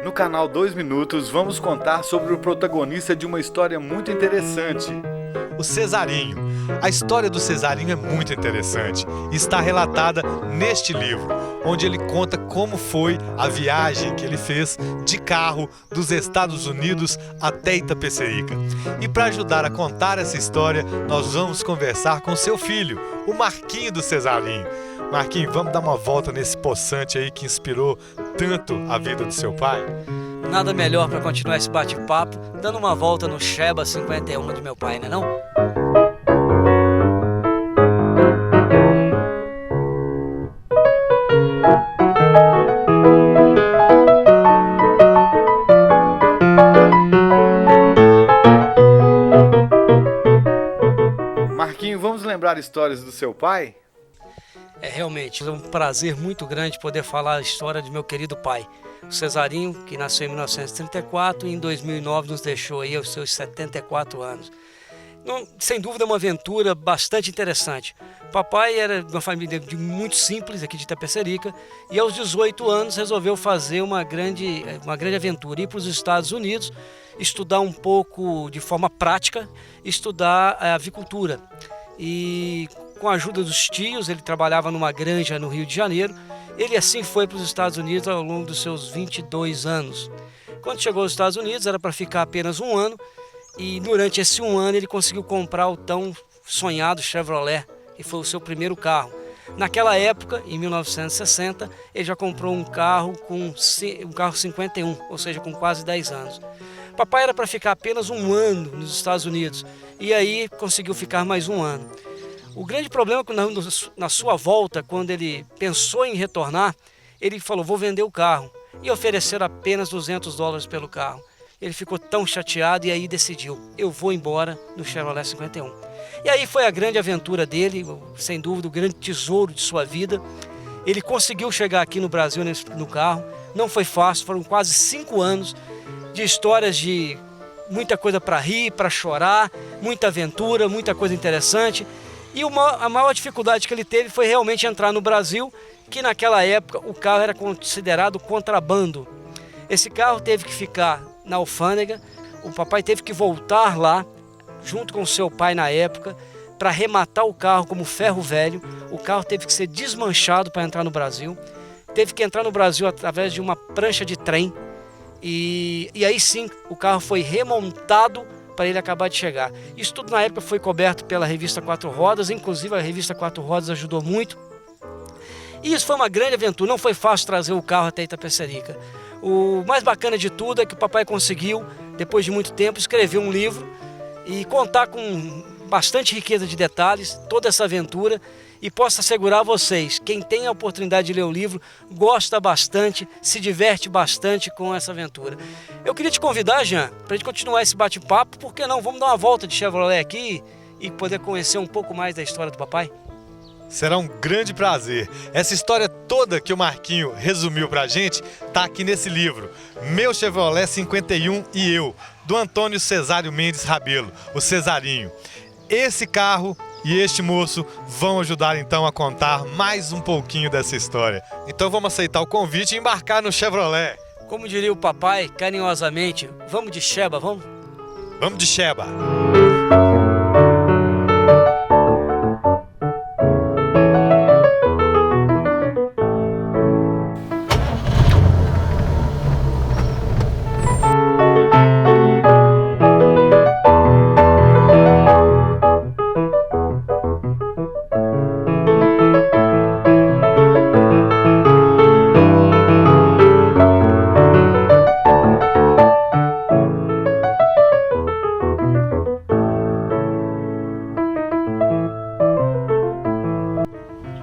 No canal 2 Minutos, vamos contar sobre o protagonista de uma história muito interessante. O Cesarinho. A história do Cesarinho é muito interessante e está relatada neste livro, onde ele conta como foi a viagem que ele fez de carro dos Estados Unidos até Itapecerica. E para ajudar a contar essa história, nós vamos conversar com seu filho, o Marquinho do Cesarinho. Marquinho, vamos dar uma volta nesse poçante aí que inspirou tanto a vida do seu pai? Nada melhor para continuar esse bate-papo dando uma volta no Cheba 51 de meu pai, né não? Marquinho, vamos lembrar histórias do seu pai? É realmente um prazer muito grande poder falar a história de meu querido pai, o Cesarinho, que nasceu em 1934 e em 2009 nos deixou aí aos seus 74 anos. Sem dúvida, uma aventura bastante interessante. Papai era de uma família muito simples aqui de Itapecerica e aos 18 anos resolveu fazer uma grande aventura, ir para os Estados Unidos, estudar um pouco de forma prática, estudar a avicultura. E com a ajuda dos tios, ele trabalhava numa granja no Rio de Janeiro, ele assim foi para os Estados Unidos ao longo dos seus 22 anos. Quando chegou aos Estados Unidos era para ficar apenas um ano, e durante esse um ano ele conseguiu comprar o tão sonhado Chevrolet, que foi o seu primeiro carro. Naquela época, em 1960, ele já comprou um carro 51, ou seja, com quase 10 anos. Papai era para ficar apenas um ano nos Estados Unidos, e aí conseguiu ficar mais um ano. O grande problema é que na sua volta, quando ele pensou em retornar, ele falou, vou vender o carro, e ofereceram apenas $200 pelo carro. Ele ficou tão chateado e aí decidiu, eu vou embora no Chevrolet 51. E aí foi a grande aventura dele, sem dúvida o grande tesouro de sua vida. Ele conseguiu chegar aqui no Brasil no carro, não foi fácil, foram quase 5 anos de histórias de muita coisa para rir, para chorar, muita aventura, muita coisa interessante. E a maior dificuldade que ele teve foi realmente entrar no Brasil, que naquela época o carro era considerado contrabando. Esse carro teve que ficar na alfândega, o papai teve que voltar lá, junto com o seu pai na época, para arrematar o carro como ferro velho. O carro teve que ser desmanchado para entrar no Brasil, teve que entrar no Brasil através de uma prancha de trem, e aí sim o carro foi remontado para ele acabar de chegar. Isso tudo na época foi coberto pela revista Quatro Rodas, inclusive a revista Quatro Rodas ajudou muito. E isso foi uma grande aventura, não foi fácil trazer o carro até Itapecerica. O mais bacana de tudo é que o papai conseguiu, depois de muito tempo, escrever um livro e contar com bastante riqueza de detalhes, toda essa aventura, e posso assegurar a vocês, quem tem a oportunidade de ler o livro, gosta bastante, se diverte bastante com essa aventura. Eu queria te convidar, Jean, para a gente continuar esse bate-papo, por que não? Vamos dar uma volta de Chevrolet aqui e poder conhecer um pouco mais da história do papai? Será um grande prazer. Essa história toda que o Marquinho resumiu pra gente tá aqui nesse livro, Meu Chevrolet 51 e Eu, do Antônio Cesário Mendes Rabelo, o Cesarinho. Esse carro e este moço vão ajudar então a contar mais um pouquinho dessa história. Então vamos aceitar o convite e embarcar no Chevrolet. Como diria o papai, carinhosamente, vamos de Cheba, vamos? Vamos de Cheba.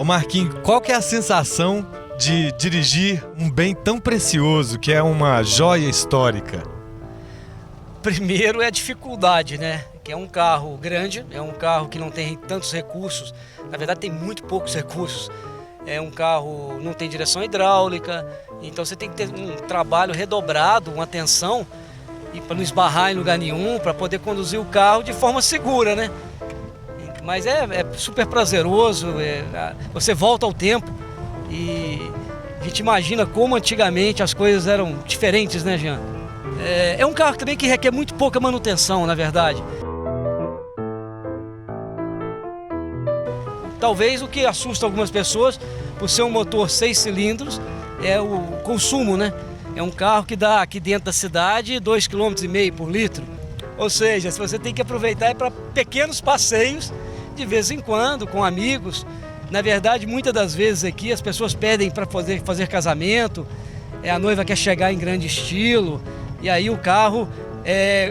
Marquinhos, qual que é a sensação de dirigir um bem tão precioso que é uma joia histórica? Primeiro é a dificuldade, né? Que é um carro grande, é um carro que não tem tantos recursos, na verdade tem muito poucos recursos. É um carro, não tem direção hidráulica, então você tem que ter um trabalho redobrado, uma atenção, e para não esbarrar em lugar nenhum, para poder conduzir o carro de forma segura, né? mas é super prazeroso, você volta ao tempo e a gente imagina como antigamente as coisas eram diferentes, né, Jean? É um carro também que requer muito pouca manutenção, na verdade. Talvez o que assusta algumas pessoas, por ser um motor 6 cilindros, é o consumo, né? É um carro que dá aqui dentro da cidade 2,5 km por litro. Ou seja, se você tem que aproveitar para pequenos passeios, de vez em quando, com amigos. Na verdade, muitas das vezes aqui as pessoas pedem para fazer casamento, a noiva quer chegar em grande estilo, e aí o carro,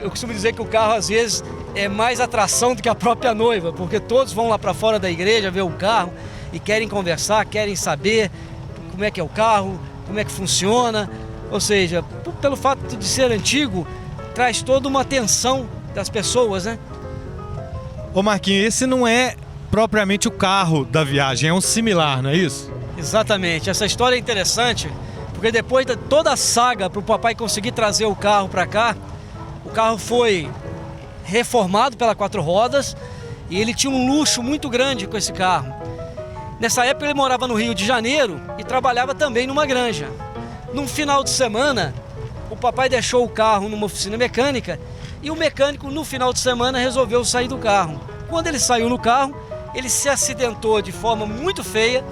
eu costumo dizer que o carro às vezes é mais atração do que a própria noiva, porque todos vão lá para fora da igreja ver o carro e querem conversar, querem saber como é que é o carro, como é que funciona. Ou seja, pelo fato de ser antigo, traz toda uma atenção das pessoas, né? Ô Marquinhos, esse não é propriamente o carro da viagem, é um similar, não é isso? Exatamente, essa história é interessante, porque depois de toda a saga para o papai conseguir trazer o carro para cá, o carro foi reformado pela 4 rodas e ele tinha um luxo muito grande com esse carro. Nessa época ele morava no Rio de Janeiro e trabalhava também numa granja. Num final de semana, o papai deixou o carro numa oficina mecânica e o mecânico no final de semana resolveu sair do carro. Quando ele saiu no carro, ele se acidentou de forma muito feia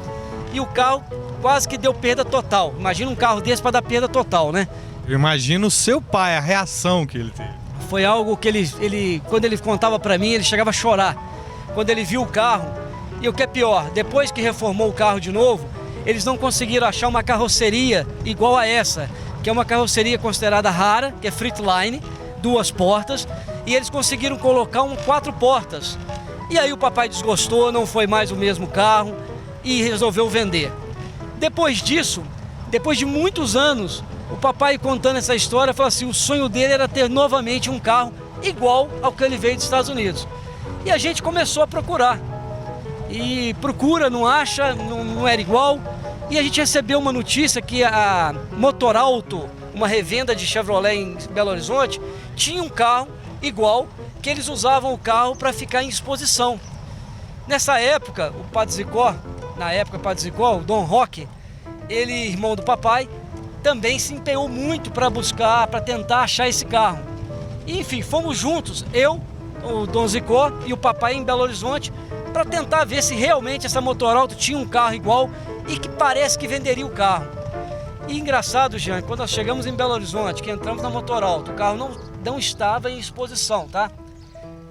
e o carro quase que deu perda total. Imagina um carro desse para dar perda total, né? Eu imagino o seu pai, a reação que ele teve. Foi algo que quando ele contava para mim, ele chegava a chorar. Quando ele viu o carro, e o que é pior, depois que reformou o carro de novo, eles não conseguiram achar uma carroceria igual a essa, que é uma carroceria considerada rara, que é Freightliner, 2 portas, e eles conseguiram colocar 4 portas. E aí o papai desgostou, não foi mais o mesmo carro e resolveu vender. Depois disso, depois de muitos anos, o papai contando essa história, falou assim, o sonho dele era ter novamente um carro igual ao que ele veio dos Estados Unidos. E a gente começou a procurar. E procura, não acha, não era igual. E a gente recebeu uma notícia que a Motorauto, uma revenda de Chevrolet em Belo Horizonte, tinha um carro igual, que eles usavam o carro para ficar em exposição. Nessa época, o Padre Zicó, o Dom Roque, ele, irmão do papai, também se empenhou muito para buscar, para tentar achar esse carro. E, enfim, fomos juntos, eu, o Dom Zicó e o papai em Belo Horizonte, para tentar ver se realmente essa Motorauto tinha um carro igual e que parece que venderia o carro. E engraçado, Jean, quando nós chegamos em Belo Horizonte, que entramos na Motorauto, o carro não estava em exposição, tá?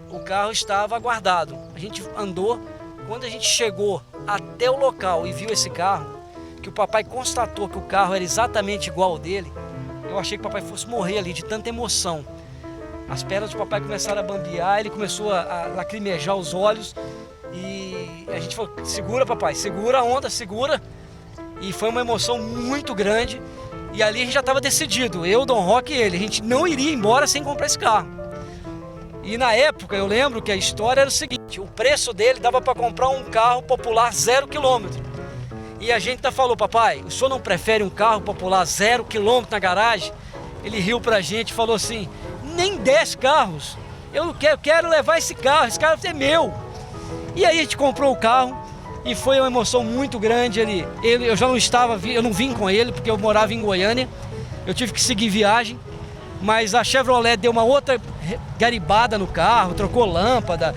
O carro estava guardado. A gente andou, quando a gente chegou até o local e viu esse carro, que o papai constatou que o carro era exatamente igual ao dele, eu achei que o papai fosse morrer ali de tanta emoção. As pernas do papai começaram a bambear, ele começou a lacrimejar os olhos e a gente falou, segura papai, segura a onda, segura. E foi uma emoção muito grande e ali a gente já estava decidido, eu, Dom Roque e ele, a gente não iria embora sem comprar esse carro. E na época eu lembro que a história era o seguinte, o preço dele dava para comprar um carro popular 0 km. E a gente falou, papai, o senhor não prefere um carro popular 0 km na garagem? Ele riu pra gente e falou assim, nem 10 carros, eu quero levar esse carro é meu. E aí a gente comprou o carro e foi uma emoção muito grande. Eu já não estava, eu não vim com ele porque eu morava em Goiânia, eu tive que seguir viagem, mas a Chevrolet deu uma outra garibada no carro, trocou lâmpada,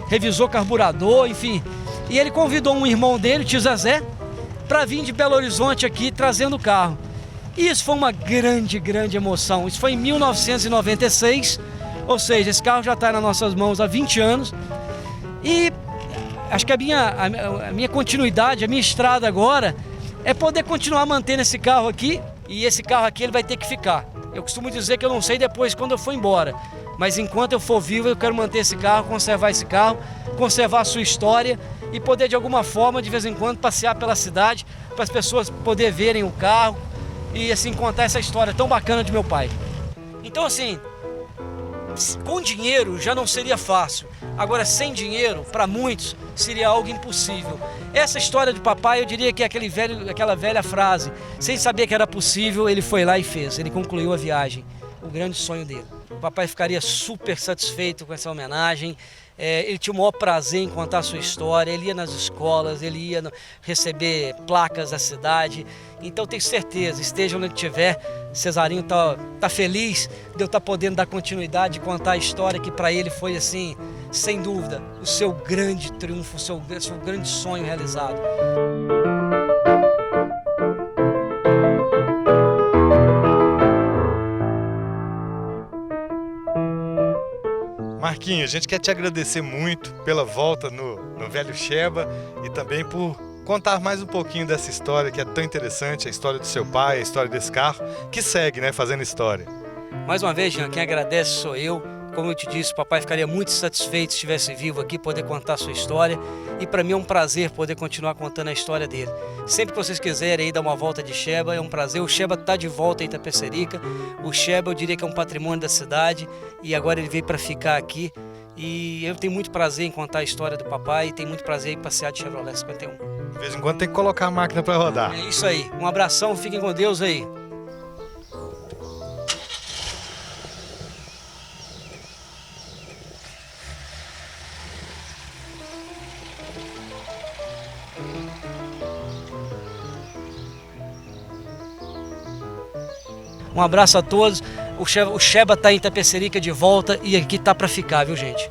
revisou carburador, enfim. E ele convidou um irmão dele, o tio Zezé, para vir de Belo Horizonte aqui trazendo o carro. E isso foi uma grande, grande emoção. Isso foi em 1996, ou seja, esse carro já está nas nossas mãos há 20 anos. E acho que a minha continuidade, a minha estrada agora, é poder continuar mantendo esse carro aqui. E esse carro aqui ele vai ter que ficar. Eu costumo dizer que eu não sei depois quando eu for embora. Mas enquanto eu for vivo, eu quero manter esse carro, conservar esse carro, conservar a sua história e poder de alguma forma, de vez em quando, passear pela cidade para as pessoas poderem verem o carro e assim contar essa história tão bacana de meu pai. Então assim, com dinheiro já não seria fácil. Agora sem dinheiro, para muitos, seria algo impossível. Essa história de papai, eu diria que é aquela velha frase, sem saber que era possível, ele foi lá e fez, ele concluiu a viagem, o grande sonho dele. O papai ficaria super satisfeito com essa homenagem, Ele tinha o maior prazer em contar a sua história, ele ia nas escolas, ele ia receber placas da cidade. Então tenho certeza, esteja onde estiver, Cesarinho tá feliz de eu estar podendo dar continuidade e contar a história que para ele foi assim, sem dúvida, o seu grande triunfo, o seu grande sonho realizado. Marquinhos, a gente quer te agradecer muito pela volta no Velho Sheba e também por contar mais um pouquinho dessa história que é tão interessante, a história do seu pai, a história desse carro, que segue, né, fazendo história. Mais uma vez, Jean, quem agradece sou eu. Como eu te disse, o papai ficaria muito satisfeito se estivesse vivo aqui, poder contar a sua história. E para mim é um prazer poder continuar contando a história dele. Sempre que vocês quiserem aí dar uma volta de Sheba, é um prazer. O Sheba está de volta em Itapecerica. O Sheba eu diria que é um patrimônio da cidade e agora ele veio para ficar aqui. E eu tenho muito prazer em contar a história do papai e tenho muito prazer em passear de Chevrolet 51. De vez em quando tem que colocar a máquina para rodar. É isso aí. Um abração, fiquem com Deus aí. Um abraço a todos. O Sheba está em Itapecerica de volta e aqui tá para ficar, viu, gente?